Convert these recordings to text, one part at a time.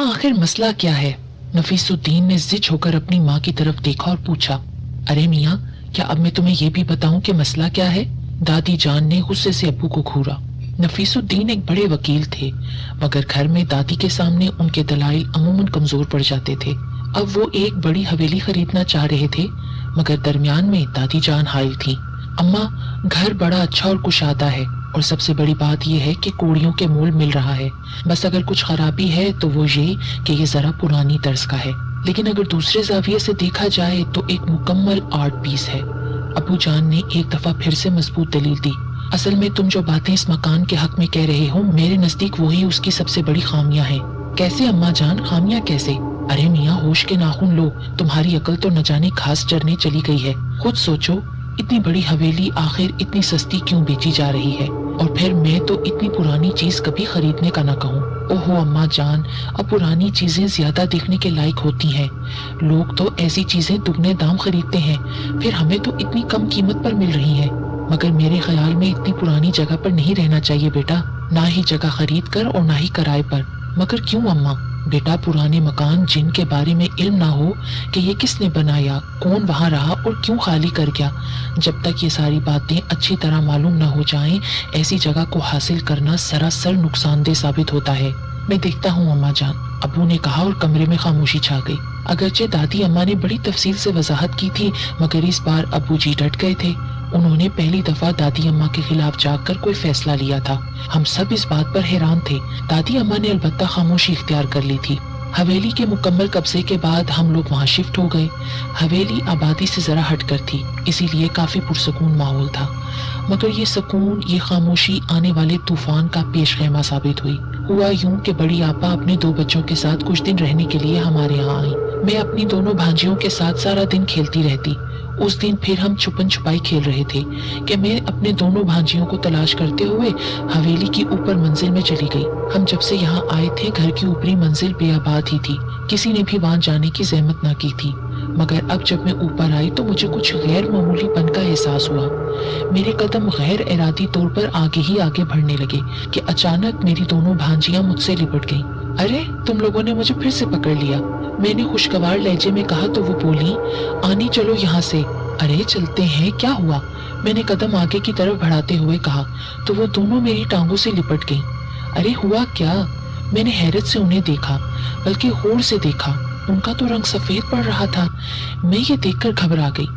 अम्मा आखिर मसला क्या है? नफीसुद्दीन ने जिद होकर अपनी माँ की तरफ देखा और पूछा। अरे मियाँ, क्या अब मैं तुम्हें ये भी बताऊं कि मसला क्या है? दादी जान ने गुस्से से अब्बू को घूरा। नफीसुद्दीन एक बड़े वकील थे, मगर घर में दादी के सामने उनके दलाइल अमूमन कमजोर पड़ जाते थे। अब वो एक बड़ी हवेली खरीदना चाह रहे थे, मगर दरमियान में दादी जान हाइल थी। अम्मा, घर बड़ा अच्छा और कुशादा है, और सबसे बड़ी बात यह है कि कौड़ियों के मोल मिल रहा है। बस अगर कुछ खराबी है तो वो ये कि ये जरा पुरानी तर्ज का है, लेकिन अगर दूसरे जाविये से देखा जाए तो एक मुकम्मल आर्ट पीस है। अबू जान ने एक दफा फिर से मजबूत दलील दी। असल में तुम जो बातें इस मकान के हक में कह रहे हो, मेरे नजदीक वही उसकी सबसे बड़ी खामियां हैं। कैसे अम्मा जान, खामियां कैसे? अरे मियाँ, होश के नाखून लो, तुम्हारी अकल तो न जाने घास चरने चली गई है। खुद सोचो, इतनी बड़ी हवेली आखिर इतनी सस्ती क्यों बेची जा रही है? और फिर मैं तो इतनी पुरानी चीज कभी खरीदने का ना कहूँ। ओहो अम्मा जान, अब पुरानी चीजें ज्यादा देखने के लायक होती हैं। लोग तो ऐसी चीजें दुगने दाम खरीदते हैं, फिर हमें तो इतनी कम कीमत पर मिल रही हैं। मगर मेरे ख्याल में इतनी पुरानी जगह पर नहीं रहना चाहिए बेटा, ना ही जगह खरीद कर और ना ही किराए पर। मगर क्यों अम्मा? बेटा, पुराने मकान जिनके बारे में इल्म ना हो कि ये किसने बनाया, कौन वहाँ रहा और क्यों खाली कर गया, जब तक ये सारी बातें अच्छी तरह मालूम ना हो जाएं, ऐसी जगह को हासिल करना सरासर नुकसानदेह साबित होता है। मैं देखता हूँ अम्मा जान, अबू ने कहा और कमरे में खामोशी छा गई। अगरचे दादी अम्मा ने बड़ी तफसील से वजाहत की थी, मगर इस बार अबू जी डट गए थे। उन्होंने पहली दफा दादी अम्मा के खिलाफ जाकर कोई फैसला लिया था। हम सब इस बात पर हैरान थे। दादी अम्मा ने अलबत्ता खामोशी इख्तियार कर ली थी। हवेली के मुकम्मल कब्जे के बाद हम लोग वहाँ शिफ्ट हो गए। हवेली आबादी से जरा हटकर थी, इसीलिए काफी पुरसकून माहौल था। मगर ये सुकून, ये खामोशी आने वाले तूफान का पेशखेमा साबित हुई। हुआ यूं कि बड़ी आपा अपने 2 बच्चों के साथ कुछ दिन रहने के लिए हमारे यहाँ आई। मैं अपनी दोनों भांजियों के साथ सारा दिन खेलती रहती। उस दिन फिर हम छुपन छुपाई खेल रहे थे कि मैं अपने दोनों भांजियों को तलाश करते हुए हवेली की ऊपर मंजिल में चली गई। हम जब से यहाँ आए थे, घर की ऊपरी मंजिल बेआबाद ही थी, किसी ने भी वहां जाने की जहमत ना की थी। मगर अब जब मैं ऊपर आई तो मुझे कुछ गैर मामूलीपन का एहसास हुआ। मेरे कदम गैर इरादी तौर पर आगे ही आगे बढ़ने लगे कि अचानक मेरी दोनों भांजियां मुझसे लिपट गईं। अरे, तुम लोगों ने मुझे फिर से पकड़ लिया, मैंने खुशगवार लहजे में कहा तो वो बोली, आनी चलो यहाँ से। अरे चलते हैं, क्या हुआ? मैंने कदम आगे की तरफ बढ़ाते हुए कहा तो वो दोनों मेरी टांगों से लिपट गईं। अरे हुआ क्या? मैंने हैरत से उन्हें देखा, बल्कि होड़ से देखा। उनका तो रंग सफेद पड़ रहा था। मैं ये देखकर घबरा गई।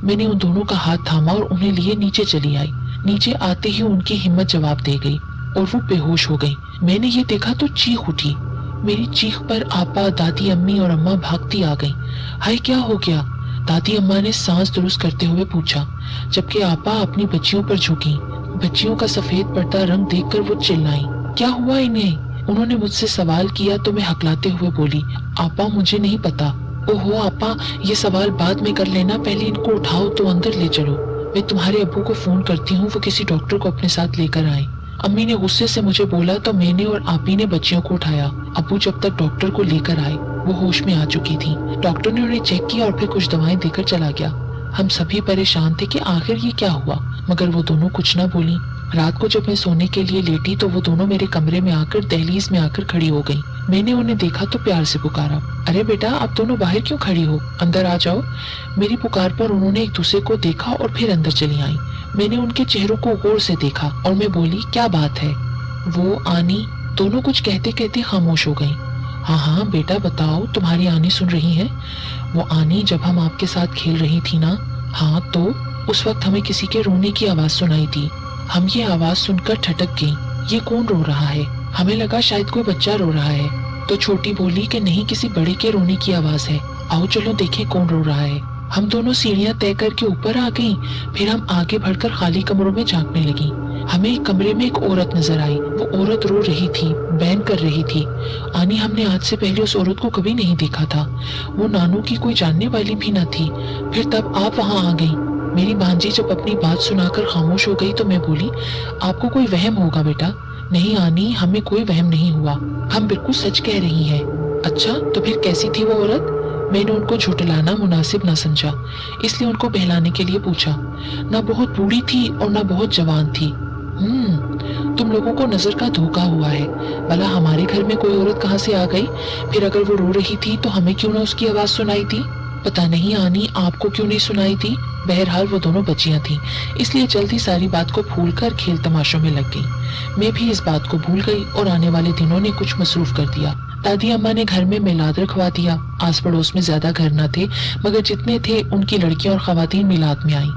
मैंने उन दोनों का हाथ थामा और उन्हें लिए नीचे चली आई। नीचे आते ही उनकी हिम्मत जवाब दे गई और वो बेहोश हो गई। मैंने ये देखा तो चीख उठी। मेरी चीख पर आपा, दादी अम्मी और अम्मा भागती आ गईं। हाय, क्या हो गया? दादी अम्मा ने सांस दुरुस्त करते हुए पूछा, जबकि आपा अपनी बच्चियों पर झुकी। बच्चियों का सफेद पड़ता रंग देखकर वो चिल्लाई, क्या हुआ इन्हें? उन्होंने मुझसे सवाल किया तो मैं हकलाते हुए बोली, आपा मुझे नहीं पता। ओहो आपा, ये सवाल बाद में कर लेना, पहले इनको उठाओ तो अंदर ले चलो। मैं तुम्हारे अब्बू को फोन करती हूँ, वो किसी डॉक्टर को अपने साथ लेकर आए। अम्मी ने गुस्से से मुझे बोला तो मैंने और आपी ने बच्चियों को उठाया। अब्बू जब तक डॉक्टर को लेकर आए वो होश में आ चुकी थी। डॉक्टर ने उन्हें चेक किया और फिर कुछ दवाएं देकर चला गया। हम सभी परेशान थे कि आखिर ये क्या हुआ, मगर वो दोनों कुछ ना बोली। रात को जब मैं सोने के लिए लेटी तो वो दोनों मेरे कमरे में आकर दहलीज में आकर खड़ी हो गई। मैंने उन्हें देखा तो प्यार से पुकारा, अरे बेटा, आप दोनों बाहर क्यों खड़ी हो, अंदर आ जाओ। मेरी पुकार पर उन्होंने एक दूसरे को देखा और फिर अंदर चली आई। मैंने उनके चेहरों को गौर से देखा और मैं बोली, क्या बात है? वो आनी, दोनों कुछ कहते कहते खामोश हो गई। हाँ हाँ बेटा बताओ, तुम्हारी आनी सुन रही है। वो आनी जब हम आपके साथ खेल रही थी ना, हाँ तो उस वक्त हमें किसी के रोने की आवाज सुनाई दी। हम ये आवाज सुनकर ठटक गई, ये कौन रो रहा है? हमें लगा शायद कोई बच्चा रो रहा है। तो छोटी बोली कि नहीं, किसी बड़े के रोने की आवाज है, आओ चलो देखें कौन रो रहा है। हम दोनों सीढ़ियां तय करके ऊपर आ गईं, फिर हम आगे बढ़कर खाली कमरों में झांकने लगी। हमें एक कमरे में एक औरत नजर आई। वो औरत रो रही थी, बैन कर रही थी। आनी, हमने आज से पहले उस औरत को कभी नहीं देखा था। वो नानू की कोई जानने वाली भी न थी। फिर तब आप वहाँ आ गई। मेरी भांजी जब अपनी बात सुनाकर खामोश हो गई तो मैं बोली, आपको कोई वहम होगा बेटा। नहीं आनी, हमें कोई वहम नहीं हुआ, हम बिल्कुल सच कह रही हैं। अच्छा, तो फिर कैसी थी वो औरत? मैंने उनको झुठलाना मुनासिब न समझा, इसलिए उनको बहलाने के लिए पूछा। ना बहुत बूढ़ी थी और ना बहुत जवान थी, तुम लोगों को नजर का धोखा हुआ है। भला हमारे घर में कोई औरत कहाँ से आ गई? फिर अगर वो रो रही थी तो हमें क्यों ना उसकी आवाज सुनाई थी? पता नहीं आनी आपको क्यों नहीं सुनाई थी। बहरहाल वो दोनों बच्चियां थीं, इसलिए जल्दी सारी बात को भूलकर खेल तमाशों में लग गई। मैं भी इस बात को भूल गई और आने वाले दिनों ने कुछ मसरूफ कर दिया। दादी अम्मा ने घर में मिलाद रखवा दिया। आस पड़ोस में ज्यादा घर न थे, मगर जितने थे उनकी लड़कियां और खवातीन मिलाद में आई।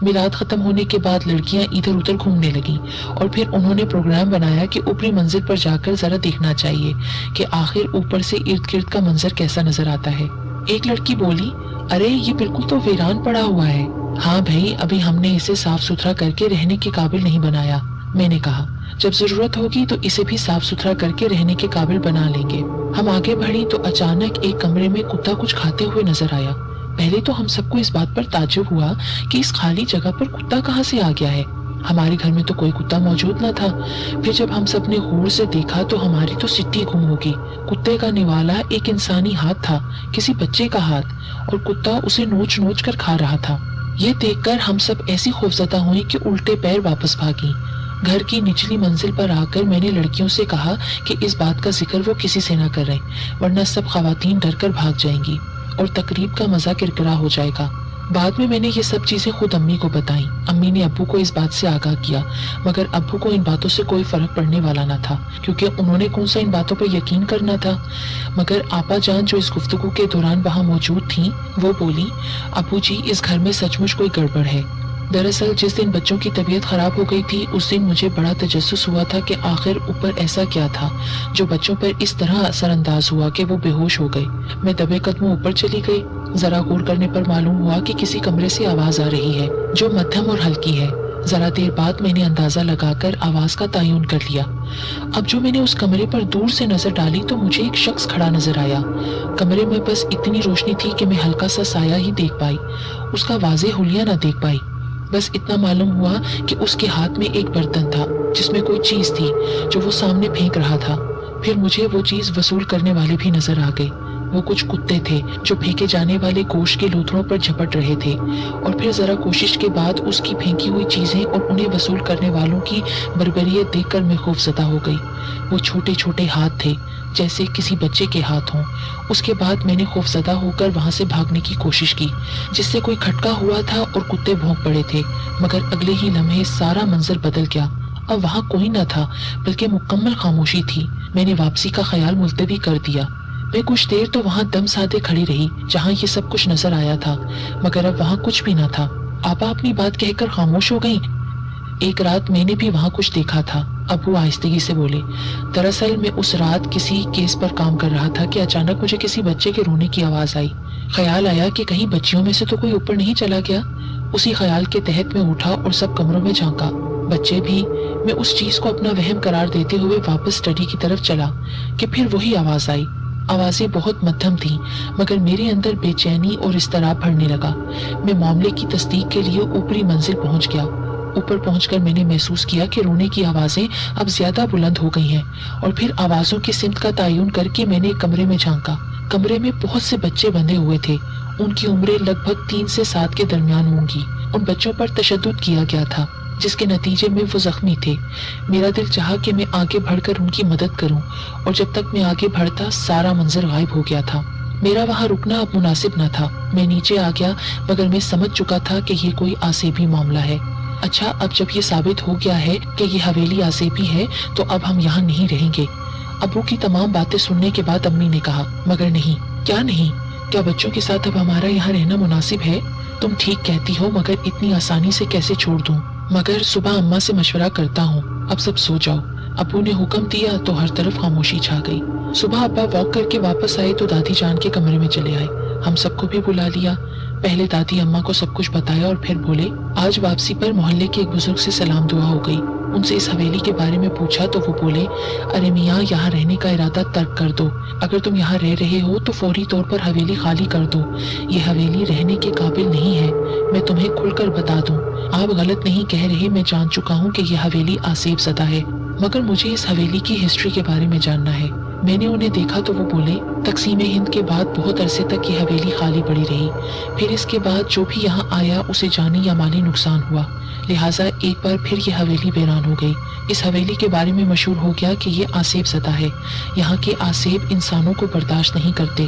मिलाद खत्म होने के बाद लड़कियां इधर उधर घूमने लगी और फिर उन्होंने प्रोग्राम बनाया कि ऊपरी मंजिल पर जाकर जरा देखना चाहिए कि आखिर ऊपर से इर्द गिर्द का मंजर कैसा नजर आता है। एक लड़की बोली, अरे ये बिल्कुल तो वीरान पड़ा हुआ है। हाँ भाई, अभी हमने इसे साफ सुथरा करके रहने के काबिल नहीं बनाया। मैंने कहा, जब जरूरत होगी तो इसे भी साफ सुथरा करके रहने के काबिल बना लेंगे। हम आगे बढ़ी तो अचानक एक कमरे में कुत्ता कुछ खाते हुए नजर आया। पहले तो हम सबको इस बात पर ताज्जुब हुआ कि इस खाली जगह पर कुत्ता कहाँ से आ गया है। हमारे घर में तो कोई कुत्ता मौजूद न था। फिर जब हम सब ने गौर से देखा तो हमारी तो सिट्टी गुम होगी। कुत्ते का निवाला एक इंसानी हाथ था, किसी बच्चे का हाथ, और कुत्ता उसे नोच नोच कर खा रहा था। ये देखकर हम सब ऐसी खौफजदा हुई कि उल्टे पैर वापस भागी। घर की निचली मंजिल पर आकर मैंने लड़कियों से कहा कि इस बात का जिक्र वो किसी से न करें, वरना सब खवातीन डर कर भाग जाएंगी और तकरीब का मजा किरकिरा हो जाएगा। बाद में मैंने ये सब चीजें खुद अम्मी को बताई। अम्मी ने अब्बू को इस बात से आगाह किया, मगर अब्बू को इन बातों से कोई फर्क पड़ने वाला न था, क्योंकि उन्होंने कौन सा इन बातों पर यकीन करना था। मगर आपा जान जो इस गुफ्तगू के दौरान वहां मौजूद थी, वो बोली, अब्बू जी इस घर में सचमुच कोई गड़बड़ है। दरअसल जिस दिन बच्चों की तबीयत खराब हो गई थी, उस दिन मुझे बड़ा तजस्सुस हुआ था कि आखिर ऊपर ऐसा क्या था जो बच्चों पर इस तरह असरअंदाज हुआ कि वो बेहोश हो गए। मैं दबे कदमों ऊपर चली गई। जरा गौर करने पर मालूम हुआ कि किसी कमरे से आवाज आ रही है जो मध्यम और हल्की है। जरा देर बाद मैंने अंदाजा लगाकर आवाज का तयन कर लिया। अब जो मैंने उस कमरे पर दूर से नजर डाली तो मुझे एक शख्स खड़ा नजर आया। कमरे में बस इतनी रोशनी थी कि मैं हल्का सा साया ही देख पाई, उसका वाज़ेह हुलिया न देख पाई। बस इतना मालूम हुआ कि उसके हाथ में एक बर्तन था जिसमें कोई चीज थी जो वो सामने फेंक रहा था। फिर मुझे वो चीज वसूल करने वाले भी नजर आ गए। वो कुछ कुत्ते थे जो फेंके जाने वाले गोश्त के लूथड़ों पर झपट रहे थे, और फिर जरा कोशिश के बाद उसकी फेंकी हुई चीजें और उन्हें वसूल करने वालों की बर्बरियत देखकर मैं खौफजदा हो गई। वो छोटे छोटे हाथ थे, जैसे किसी बच्चे के हाथ हों। उसके बाद मैंने खौफजदा होकर वहां से भागने की कोशिश की, जिससे कोई खटका हुआ था और कुत्ते भौंक पड़े थे, मगर अगले ही लम्हे सारा मंजर बदल गया। अब वहां कोई न था, बल्कि मुकम्मल खामोशी थी। मैंने वापसी का ख्याल मुलतवी कर दिया। मैं कुछ देर तो वहां दम साधे खड़ी रही जहां ये सब कुछ नजर आया था, मगर अब वहां कुछ भी न था। आपा अपनी बात कहकर खामोश हो गई। एक रात मैंने भी वहां कुछ देखा था। अब वो आहिस्तगी से बोले, दरअसल मैं उस रात किसी केस पर काम कर रहा था कि अचानक मुझे किसी बच्चे के रोने की आवाज आई। ख्याल आया कि कहीं बच्चियों में से तो कोई ऊपर नहीं चला गया। उसी ख्याल के तहत मैं उठा और सब कमरों में झांका, बच्चे भी। मैं उस चीज को अपना वहम करार देते हुए वापस स्टडी की तरफ चला कि फिर वही आवाज आई। आवाजें बहुत मध्यम थीं, मगर मेरे अंदर बेचैनी और इस्तराब भरने लगा। मैं मामले की तस्दीक के लिए ऊपरी मंजिल पहुंच गया। ऊपर पहुंचकर मैंने महसूस किया कि रोने की आवाजें अब ज्यादा बुलंद हो गई हैं, और फिर आवाजों की सिमत का तयन करके मैंने कमरे में झांका। कमरे में बहुत से बच्चे बंधे हुए थे। उनकी उम्रें लगभग 3 से 7 के दरमियान होंगी। उन बच्चों पर तशद्दुद किया गया था, जिसके नतीजे में वो जख्मी थे। मेरा दिल चाहा कि मैं आगे बढ़कर उनकी मदद करूं, और जब तक मैं आगे बढ़ता सारा मंजर गायब हो गया था। मेरा वहां रुकना अब मुनासिब न था। मैं नीचे आ गया, मगर मैं समझ चुका था कि ये कोई आसेबी मामला है। अच्छा, अब जब ये साबित हो गया है कि ये हवेली आसेबी है, तो अब हम यहाँ नहीं रहेंगे। अब्बू की तमाम बातें सुनने के बाद अम्मी ने कहा, मगर नहीं। क्या नहीं? क्या बच्चों के साथ अब हमारा यहाँ रहना मुनासिब है? तुम ठीक कहती हो, मगर इतनी आसानी से कैसे छोड़ दूं? मगर सुबह अम्मा से मशवरा करता हूँ। अब सब सो जाओ। अब्बू ने हुक्म दिया तो हर तरफ खामोशी छा गई। सुबह अब्बा वॉक करके वापस आए तो दादी जान के कमरे में चले आए। हम सबको भी बुला लिया। पहले दादी अम्मा को सब कुछ बताया और फिर बोले, आज वापसी पर मोहल्ले के एक बुजुर्ग से सलाम दुआ हो गई। उनसे इस हवेली के बारे में पूछा तो वो बोले, अरे मियाँ, यहाँ रहने का इरादा तर्क कर दो। अगर तुम यहाँ रह रहे हो तो फौरी तौर पर हवेली खाली कर दो। ये हवेली रहने के काबिल नहीं है। मैं तुम्हें खुलकर बता दूं, आप गलत नहीं कह रहे। मैं जान चुका हूँ कि यह हवेली आसेब ज़दा है, मगर मुझे इस हवेली की हिस्ट्री के बारे में जानना है। मैंने उन्हें देखा तो वो बोले, तकसीम हिंद के बाद बहुत अरसे तक ये हवेली खाली पड़ी रही। फिर इसके बाद जो भी यहाँ आया उसे जानी या माली नुकसान हुआ, लिहाजा एक बार फिर ये हवेली वीरान हो गई। इस हवेली के बारे में मशहूर हो गया कि ये आसेब ज़दा है। यहाँ के आसेब इंसानों को बर्दाश्त नहीं करते,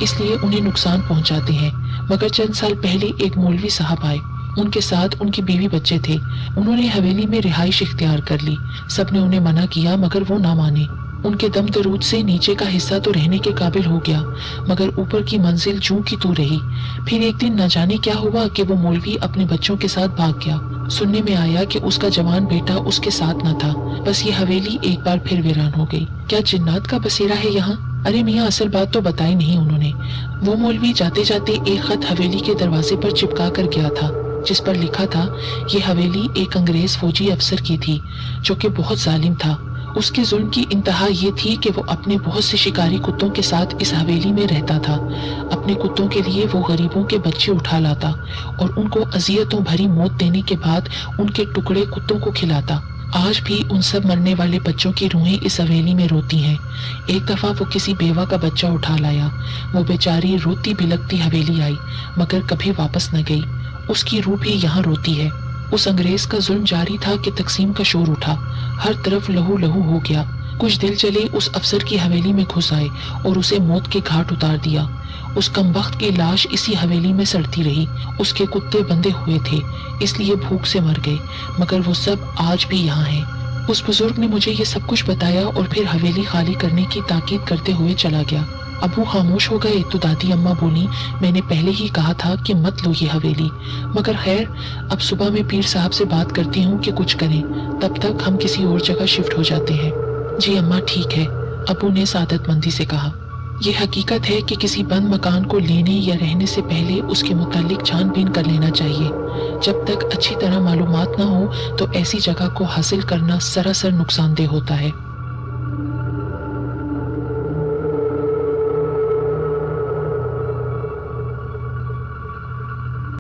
इसलिए उन्हें नुकसान पहुँचाते हैं। मगर चंद साल पहले एक मौलवी साहब आए, उनके साथ उनकी बीवी बच्चे थे। उन्होंने हवेली में रिहाइश इख्तियार कर ली। सबने उन्हें मना किया मगर वो ना माने। उनके दम दरूद से नीचे का हिस्सा तो रहने के काबिल हो गया, मगर ऊपर की मंजिल जूं की तू रही। फिर एक दिन न जाने क्या हुआ कि वो मौलवी अपने बच्चों के साथ भाग गया। सुनने में आया कि उसका जवान बेटा उसके साथ न था। बस ये हवेली एक बार फिर वीरान हो गई। क्या जिन्नात का बसेरा है यहाँ? अरे मियाँ, असल बात तो बताई नहीं उन्होंने। वो मौलवी जाते जाते एक खत हवेली के दरवाजे पर चिपका कर गया था, जिस पर लिखा था, ये हवेली एक अंग्रेज फौजी अफसर की थी जो कि बहुत जालिम था। उसके जुल्म की इंतहा ये थी कि वो अपने बहुत से शिकारी कुत्तों के साथ इस हवेली में रहता था। अपने कुत्तों के लिए वो गरीबों के बच्चे उठा लाता और उनको अजियतों भरी मौत देने के बाद उनके टुकड़े कुत्तों को खिलाता। आज भी उन सब मरने वाले बच्चों की रूहें इस हवेली में रोती हैं। एक दफ़ा वो किसी बेवा का बच्चा उठा लाया। वो बेचारी रोती बिलखती हवेली आई, मगर कभी वापस न गई। उसकी रूह भी यहाँ रोती है। उस अंग्रेज का जुल्म जारी था कि तकसीम का शोर उठा, हर तरफ लहू लहू हो गया। कुछ दिल चले उस अफसर की हवेली में घुस आए और उसे मौत के घाट उतार दिया। उस कमबख्त की लाश इसी हवेली में सड़ती रही। उसके कुत्ते बंधे हुए थे, इसलिए भूख से मर गए, मगर वो सब आज भी यहाँ हैं। उस बुजुर्ग ने मुझे ये सब कुछ बताया और फिर हवेली खाली करने की ताकीद करते हुए चला गया। अबू खामोश हो गए तो दादी अम्मा बोली, मैंने पहले ही कहा था कि मत लो ये हवेली। मगर खैर, अब सुबह मैं पीर साहब से बात करती हूँ कि कुछ करें, तब तक हम किसी और जगह शिफ्ट हो जाते हैं। जी अम्मा ठीक है, अबू ने सादतमंदी से कहा। ये हकीकत है कि किसी बंद मकान को लेने या रहने से पहले उसके मुतालिक छानबीन कर लेना चाहिए। जब तक अच्छी तरह मालूमात ना हो तो ऐसी जगह को हासिल करना सरासर नुकसानदेह होता है।